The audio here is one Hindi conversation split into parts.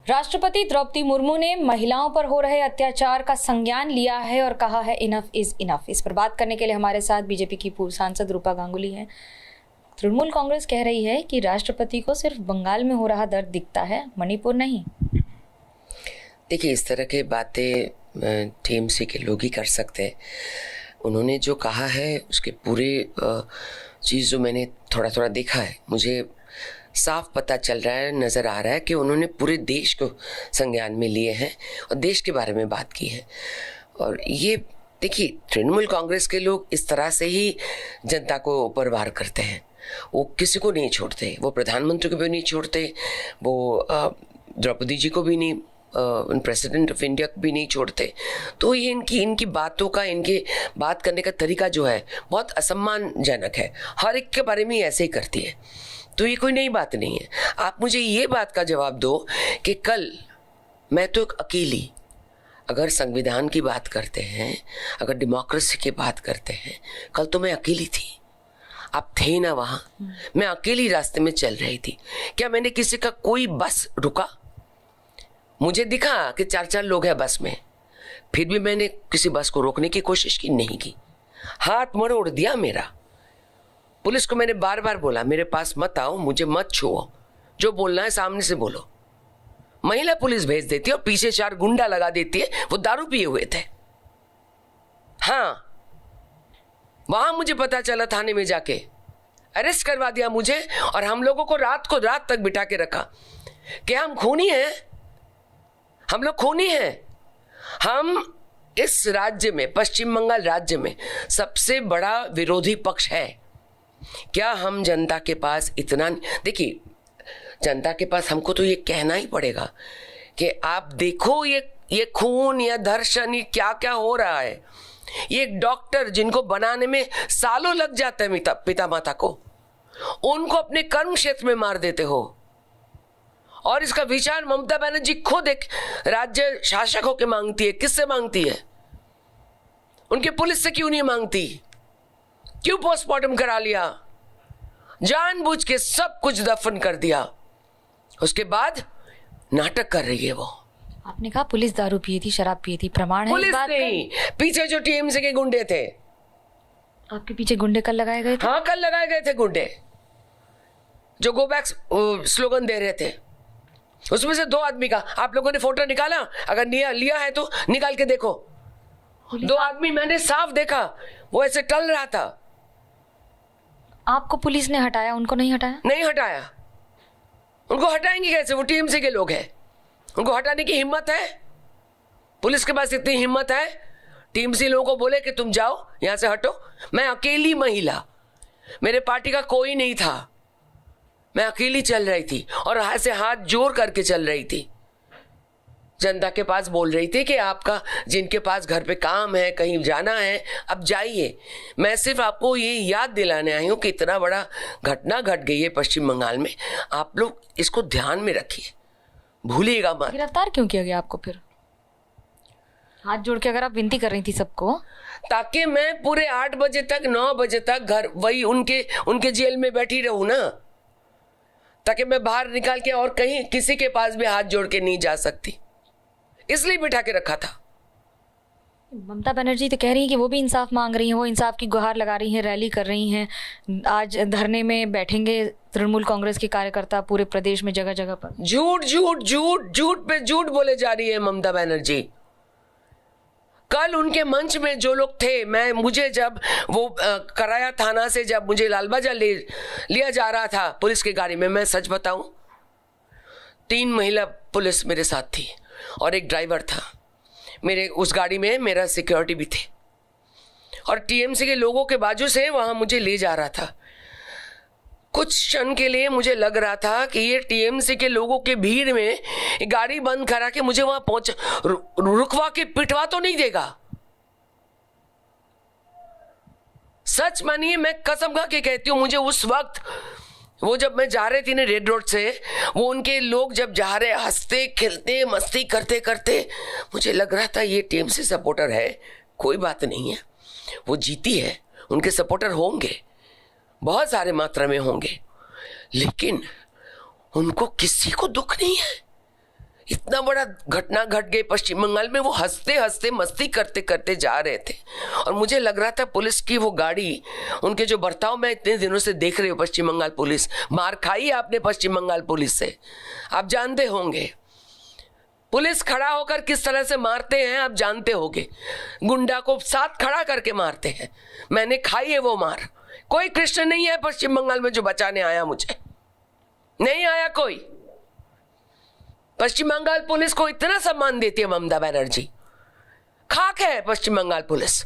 राष्ट्रपति द्रौपदी मुर्मू ने महिलाओं पर हो रहे अत्याचार का संज्ञान लिया है और कहा है इनफ इज इनफ। इस पर बात करने के लिए हमारे साथ बीजेपी की पूर्व सांसद रूपा गांगुली हैं। तृणमूल कांग्रेस कह रही है कि राष्ट्रपति को सिर्फ बंगाल में हो रहा दर्द दिखता है, मणिपुर नहीं। देखिए, इस तरह की बातें टीएमसी के लोग ही कर सकते हैं। उन्होंने जो कहा है उसके पूरे चीज़ जो मैंने थोड़ा थोड़ा देखा है, मुझे साफ पता चल रहा है, नज़र आ रहा है कि उन्होंने पूरे देश को संज्ञान में लिए हैं और देश के बारे में बात की है। और ये देखिए, तृणमूल कांग्रेस के लोग इस तरह से ही जनता को ऊपर वार करते हैं। वो किसी को नहीं छोड़ते, वो प्रधानमंत्री को भी नहीं छोड़ते, वो द्रौपदी जी को भी नहीं, प्रेसिडेंट ऑफ इंडिया को भी नहीं छोड़ते। तो ये इनकी बातों का, इनके बात करने का तरीका जो है बहुत असम्मानजनक है। हर एक के बारे में ऐसे ही करती है, तो ये कोई नई बात नहीं है। आप मुझे ये बात का जवाब दो कि कल मैं तो एक अकेली, अगर संविधान की बात करते हैं, अगर डेमोक्रेसी की बात करते हैं, कल तो मैं अकेली थी। आप थे ना वहाँ, मैं अकेली रास्ते में चल रही थी। क्या मैंने किसी का कोई बस रुका? मुझे दिखा कि 4-4 लोग हैं बस में, फिर भी मैंने किसी बस को रोकने की कोशिश की नहीं की। हाथ मरोड़ दिया मेरा। पुलिस को मैंने बार बार बोला, मेरे पास मत आओ, मुझे मत छुओ, जो बोलना है सामने से बोलो। महिला पुलिस भेज देती है और पीछे 4 गुंडा लगा देती है, वो दारू पिए हुए थे। हाँ, वहां मुझे पता चला, थाने में जाके अरेस्ट करवा दिया मुझे, और हम लोगों को रात तक बिठा के रखा कि हम खूनी हैं, हम लोग खूनी हैं। हम इस राज्य में, पश्चिम बंगाल राज्य में सबसे बड़ा विरोधी पक्ष है। क्या हम जनता के पास इतना, देखिए जनता के पास हमको तो ये कहना ही पड़ेगा कि आप देखो ये खून या धर्षण, ये क्या क्या हो रहा है। ये डॉक्टर जिनको बनाने में सालों लग जाते हैं पिता माता को, उनको अपने कर्म क्षेत्र में मार देते हो। और इसका विचार ममता बनर्जी खुद एक राज्य शासक होकर मांगती है। किससे मांगती है? उनके पुलिस से क्यों नहीं मांगती? क्यों पोस्टमार्टम करा लिया? जानबूझ के सब कुछ दफन कर दिया, उसके बाद नाटक कर रही है वो। आपने कहा पुलिस दारू पिए थी, शराब पिए थी, प्रमाण है? पुलिस नहीं, पीछे जो टीएमसी के गुंडे थे। आपके पीछे गुंडे कल लगाए गए थे? हाँ, कल लगाए गए थे गुंडे, जो गो बैक स्लोगन दे रहे थे। उसमें से 2 आदमी का आप लोगों ने फोटो निकाला? अगर लिया है तो निकाल के देखो। 2 आदमी मैंने साफ देखा, वो ऐसे टल रहा था। आपको पुलिस ने हटाया, उनको नहीं हटाया? नहीं हटाया। उनको हटाएंगे कैसे? वो टीएमसी के लोग हैं, उनको हटाने की हिम्मत है? पुलिस के पास इतनी हिम्मत है टीएमसी लोगों को बोले कि तुम जाओ, यहां से हटो? मैं अकेली महिला, मेरे पार्टी का कोई नहीं था, मैं अकेली चल रही थी और ऐसे हाथ जोड़ करके चल रही थी। जनता के पास बोल रही थी कि आपका, जिनके पास घर पे काम है, कहीं जाना है, अब जाइए। मैं सिर्फ आपको ये याद दिलाने आई हूँ कि इतना बड़ा घटना घट गई है पश्चिम बंगाल में, आप लोग इसको ध्यान में रखिए, भूलिएगा मत। गिरफ्तार क्यों किया गया आपको फिर? हाथ जोड़ के अगर आप विनती कर रही थी सबको, ताकि मैं पूरे 8 बजे तक, 9 बजे तक घर वही उनके जेल में बैठी रहूं ना, ताकि मैं बाहर निकाल के और कहीं किसी के पास भी हाथ जोड़ के नहीं जा सकती, इसलिए बिठा के रखा था। ममता बनर्जी तो कह रही है कि वो भी इंसाफ मांग रही हैं, वो इंसाफ की गुहार लगा रही हैं, रैली कर रही हैं, आज धरने में बैठेंगे तृणमूल कांग्रेस के कार्यकर्ता पूरे प्रदेश में, जगह जगह पर। झूठ झूठ झूठ झूठ पे झूठ बोले जा रही है ममता बनर्जी। कल उनके मंच में जो लोग थे, मुझे जब वो कराया थाना से, जब मुझे लालबाजार लिया जा रहा था पुलिस की गाड़ी में, मैं सच बताऊं, 3 महिला पुलिस मेरे साथ थी और एक ड्राइवर था। मेरे उस गाड़ी में मेरा सिक्योरिटी भी थे और टीएमसी के लोगों के बाजू से वहां मुझे ले जा रहा था। कुछ क्षण के लिए मुझे लग रहा था कि ये टीएमसी के लोगों के भीड़ में गाड़ी बंद करा के मुझे वहां रुकवा के पिटवा तो नहीं देगा। सच मानिए, मैं कसम खा के कहती हूं, मुझे उस वक्त, वो जब मैं जा रही थी ना रेड रोड से, वो उनके लोग जब जा रहे, हंसते खेलते मस्ती करते करते, मुझे लग रहा था ये टीएमसी सपोर्टर है, कोई बात नहीं है, वो जीती है, उनके सपोर्टर होंगे, बहुत सारे मात्रा में होंगे, लेकिन उनको किसी को दुख नहीं है। इतना बड़ा घटना घट गई पश्चिम बंगाल में, वो हंसते हंसते मस्ती करते करते जा रहे थे और मुझे लग रहा था पुलिस की वो गाड़ी, उनके जो बर्ताव मैं इतने दिनों से देख रही हूँ, पश्चिम बंगाल पुलिस, मार खाई है आपने पश्चिम बंगाल पुलिस से, आप जानते होंगे पुलिस खड़ा होकर किस तरह से मारते हैं, आप जानते होंगे, गुंडा को साथ खड़ा करके मारते हैं, मैंने खाई है वो मार। कोई कृष्ण नहीं है पश्चिम बंगाल में जो बचाने आया, मुझे नहीं आया कोई। पश्चिम बंगाल पुलिस को इतना सम्मान देती है ममता बनर्जी, खाक है पश्चिम बंगाल पुलिस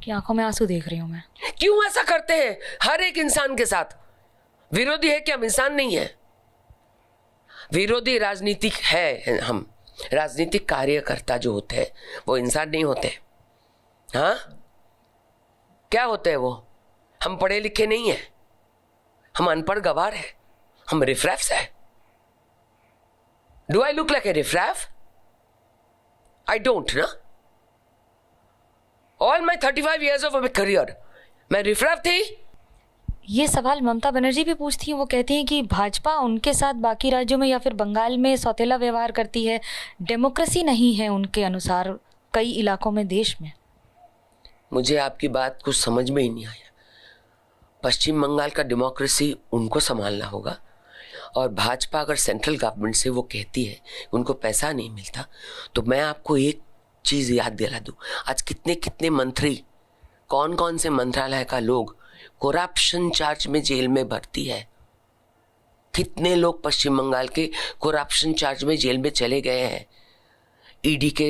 की आंखों में आंसू देख रही हूं मैं। क्यों ऐसा करते हैं हर एक इंसान के साथ? विरोधी है कि हम इंसान नहीं है? विरोधी राजनीतिक है, हम राजनीतिक कार्यकर्ता जो होते हैं वो इंसान नहीं होते। हाँ, क्या होते हैं वो? हम पढ़े लिखे नहीं है, हम अनपढ़ गवार है, हम रिफ्रैफ्स है। Do I look like a riffraff? I don't know. All my 35 years of career मैं रिफ्रैफ थी। ये सवाल ममता बनर्जी भी पूछती हैं, वो कहती हैं कि भाजपा उनके साथ बाकी राज्यों में या फिर बंगाल में सौतेला व्यवहार करती है, डेमोक्रेसी नहीं है उनके अनुसार कई इलाकों में देश में। मुझे आपकी बात कुछ समझ में ही नहीं आया। पश्चिम बंगाल का डेमोक्रेसी उनको संभालना होगा और भाजपा अगर सेंट्रल गवर्नमेंट से वो कहती है उनको पैसा नहीं मिलता, तो मैं आपको एक चीज़ याद दिला दूं, आज कितने कितने मंत्री, कौन कौन से मंत्रालय का लोग करप्शन चार्ज में जेल में भर्ती है। कितने लोग पश्चिम बंगाल के करप्शन चार्ज में जेल में चले गए हैं। ईडी के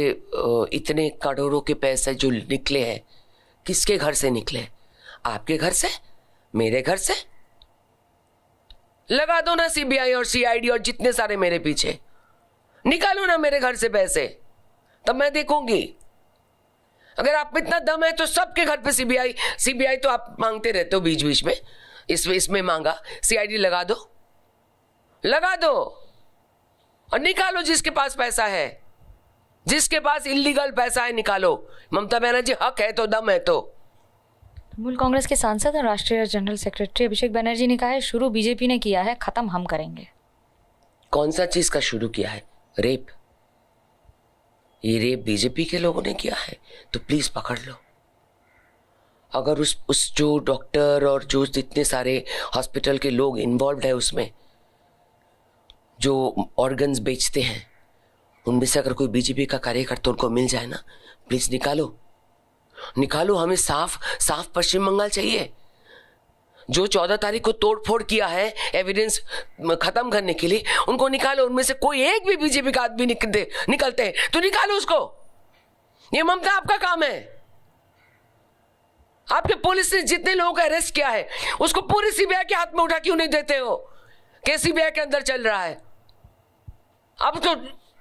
इतने करोड़ों के पैसे जो निकले हैं, किसके घर से निकले? आपके घर से, मेरे घर से। लगा दो ना सीबीआई और सीआईडी और जितने सारे मेरे पीछे, निकालो ना मेरे घर से पैसे, तब मैं देखूंगी। अगर आप में इतना दम है तो सबके घर पे सीबीआई तो आप मांगते रहते हो बीच बीच में, इसमें मांगा, सीआईडी लगा दो और निकालो जिसके पास पैसा है, जिसके पास इलीगल पैसा है निकालो। ममता बनर्जी, हक है तो, दम है तो। तृणमूल कांग्रेस के सांसद और राष्ट्रीय जनरल सेक्रेटरी अभिषेक बनर्जी ने कहा है शुरू बीजेपी ने किया है, खत्म हम करेंगे। कौन सा चीज का शुरू किया है? रेप। ये रेप बीजेपी के लोगों ने किया है तो प्लीज पकड़ लो। अगर उस जो डॉक्टर और जो जितने सारे हॉस्पिटल के लोग इन्वॉल्व है उसमें, जो ऑर्गन्स बेचते हैं, उनमें से अगर कोई बीजेपी का कार्यकर्ता उनको मिल जाए ना, प्लीज निकालो। हमें साफ पश्चिम बंगाल चाहिए। जो 14 तारीख को तोड़फोड़ किया है एविडेंस खत्म करने के लिए, उनको निकालो। उनमें से कोई एक भी बीजेपी का आदमी निकलते हैं तो निकालो उसको। ये ममता आपका काम है। आपके पुलिस ने जितने लोगों को अरेस्ट किया है उसको पूरी सीबीआई के हाथ में उठा क्यों नहीं देते हो? कि सीबीआई के अंदर चल रहा है, अब तो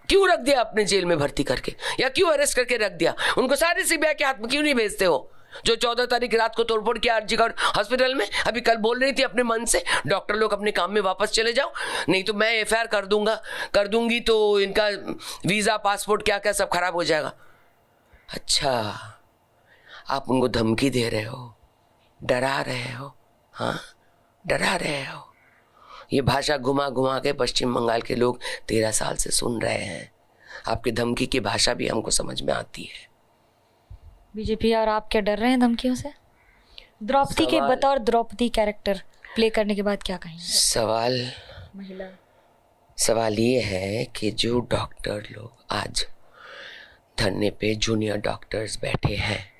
क्यों रख दिया अपने जेल में भर्ती करके, या क्यों अरेस्ट करके रख दिया? उनको सारे सीबीआई के हाथ में क्यों नहीं भेजते हो? जो 14 तारीख रात को तोड़फोड़ किया आरजीकर हॉस्पिटल में, अभी कल बोल रही थी अपने मन से, डॉक्टर लोग अपने काम में वापस चले जाओ, नहीं तो मैं एफआईआर कर दूंगी तो इनका वीजा पासपोर्ट क्या क्या सब खराब हो जाएगा। अच्छा, आप उनको धमकी दे रहे हो, डरा रहे हो। हाँ, डरा रहे हो। ये भाषा घुमा घुमा के पश्चिम बंगाल के लोग 13 साल से सुन रहे हैं। आपकी धमकी की भाषा भी हमको समझ में आती है। बीजेपी और आप क्या डर रहे हैं धमकियों से? द्रौपदी के बतौर द्रौपदी कैरेक्टर प्ले करने के बाद क्या कहेंगे? सवाल ये है कि जो डॉक्टर लोग आज धरने पे, जूनियर डॉक्टर्स बैठे हैं,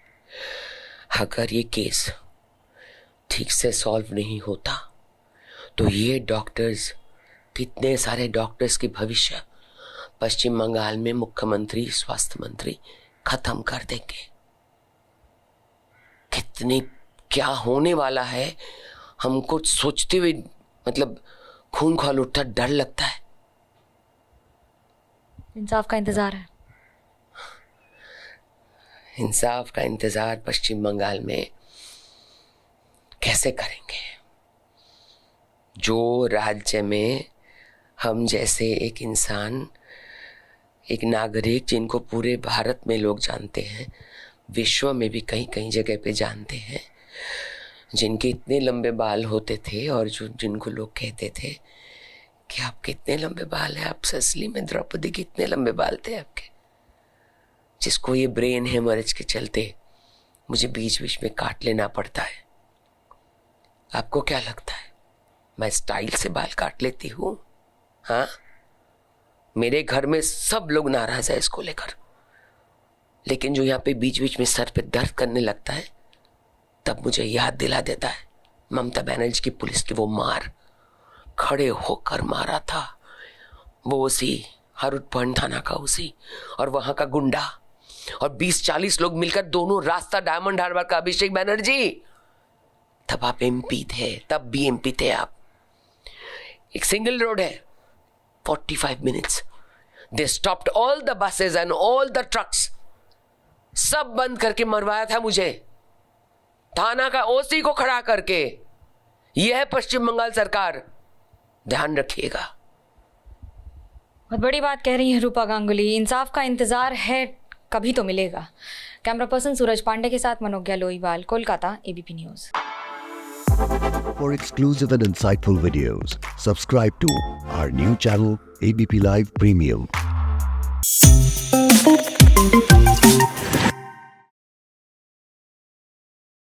अगर ये केस ठीक से सॉल्व नहीं होता तो ये डॉक्टर्स, कितने सारे डॉक्टर्स की भविष्य पश्चिम बंगाल में मुख्यमंत्री, स्वास्थ्य मंत्री खत्म कर देंगे। कितनी क्या होने वाला है, हमको सोचते हुए मतलब खून खौल उठता, डर लगता है। इंसाफ का इंतजार है। इंसाफ का इंतजार पश्चिम बंगाल में कैसे करेंगे? जो राज्य में हम जैसे एक इंसान, एक नागरिक जिनको पूरे भारत में लोग जानते हैं, विश्व में भी कहीं कहीं जगह पे जानते हैं, जिनके इतने लंबे बाल होते थे और जो जिनको लोग कहते थे कि आपके इतने लंबे बाल हैं, आप असली में द्रौपदी के इतने लंबे बाल थे आपके, जिसको ये ब्रेन हेमरेज के चलते मुझे बीच बीच में काट लेना पड़ता है। आपको क्या लगता है मैं स्टाइल से बाल काट लेती हूँ? हाँ, मेरे घर में सब लोग नाराज है इसको लेकर, लेकिन जो यहाँ पे बीच बीच में सर पे दर्द करने लगता है तब मुझे याद दिला देता है ममता बनर्जी की पुलिस की वो मार, खड़े होकर मारा था वो उसी हरुटपन थाना का उसी और वहां का गुंडा और 20-40 लोग मिलकर दोनों रास्ता डायमंड हार्बर का अभिषेक बनर्जी। तब आप एमपी थे, तब भी एमपी थे आप। एक सिंगल रोड है, 45 minutes, they stopped all the buses and all the trucks, सब बंद करके मरवाया था मुझे, थाना का ओसी को खड़ा करके। यह है पश्चिम बंगाल सरकार, ध्यान रखिएगा। बहुत बड़ी बात कह रही है रूपा गांगुली। इंसाफ का इंतजार है, कभी तो मिलेगा। कैमरा पर्सन सूरज पांडे के साथ Manogya Loiwal, Kolkata, ABP news. For exclusive and insightful videos, subscribe to our new channel ABP Live Premium.